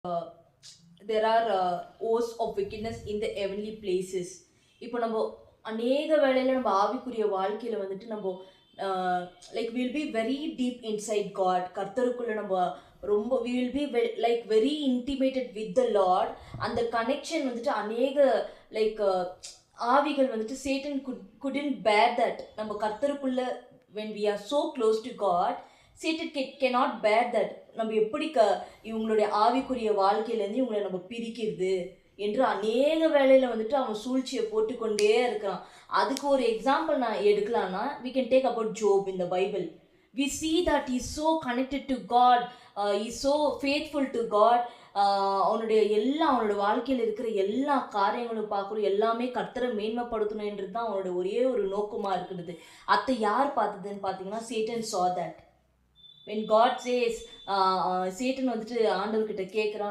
there are oaths of wickedness in the heavenly places. இப்போ நம்ம அநேக வேளையில நம்ம ஆவிக்குரிய வாழ்க்கையில வந்துட்டு நம்ம like will be very deep inside God. கர்த்தருக்குள்ள நம்ம ரொம்ப we will be like very intimated with the Lord. அந்த கனெக்ஷன் வந்துட்டு அநேக லைக் ஆவிகள் வந்துட்டு சேட்டன் couldn't bear that. நம்ம கர்த்தருக்குள்ள when we are so close to God, Satan cannot bear that. நம்ம எப்படி இவங்களுடைய ஆவிக்குரிய வாழ்க்கையிலேருந்து இவங்களை நம்ம பிரிக்கிறது என்று அநேக வேளையில் வந்துட்டு அவன் சூழ்ச்சியை போட்டுக்கொண்டே இருக்கிறான். அதுக்கு ஒரு எக்ஸாம்பிள் நான் எடுக்கலான்னா, we can take about Job in the Bible. We see that he is so connected to God, he is so faithful to God. அவனோட வாழ்க்கையில் இருக்கிற எல்லா காரியங்களும் பார்க்குறோம், எல்லாமே கர்த்தரை மேன்மைப்படுத்தணுன்றது தான் அவனோட ஒரே ஒரு நோக்கமாக இருக்கிறது. அதை யார் பார்த்ததுன்னு பார்த்தீங்கன்னா, Satan saw that. When God says, Satan வந்துட்டு ஆண்டவர்கிட்ட கேட்குறான்,